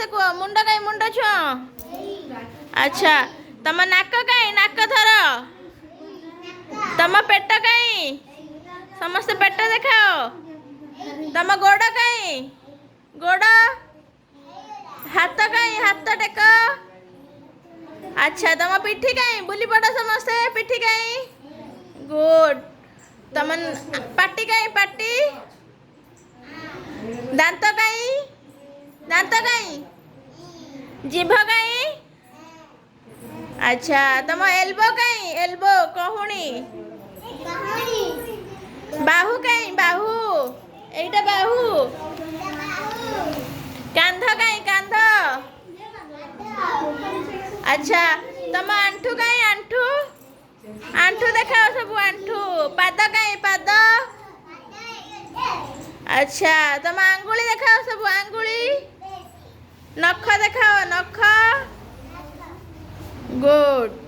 ସମସ୍ତେ କୁହ ମୁଣ୍ଡ କାଇଁ ମୁଣ୍ଡ ଛୁଅ ଆଚ୍ଛା ତମ ନାକ କାଇଁ ନାକ ଧର ତମ ପେଟ କାଇଁ ସମସ୍ତେ ପେଟ ଦେଖାଅ ତମ ଗୋଡ଼ କାଇଁ ଗୋଡ଼ ହାତ କାଇଁ ହାତ ଟେକ अच्छा तुम पिठी कहीं बुली पड़ समस्ते पिठी कहीं गुड तुम पाटी कहीं पाटी दांत कहीं जीभ कहीं अच्छा तुम एल्बो कहीं एल्बो कहूणी बाहु कहीं बाहु एटा बाहु कांध कहीं कांध अच्छा तुम आंठू कहीं आंठू आंठू देखाओ सब आंठू पाद कहीं पाद अच्छा तुम आंगुली देखाओ सब आंगुली नख देखाओ नख गुड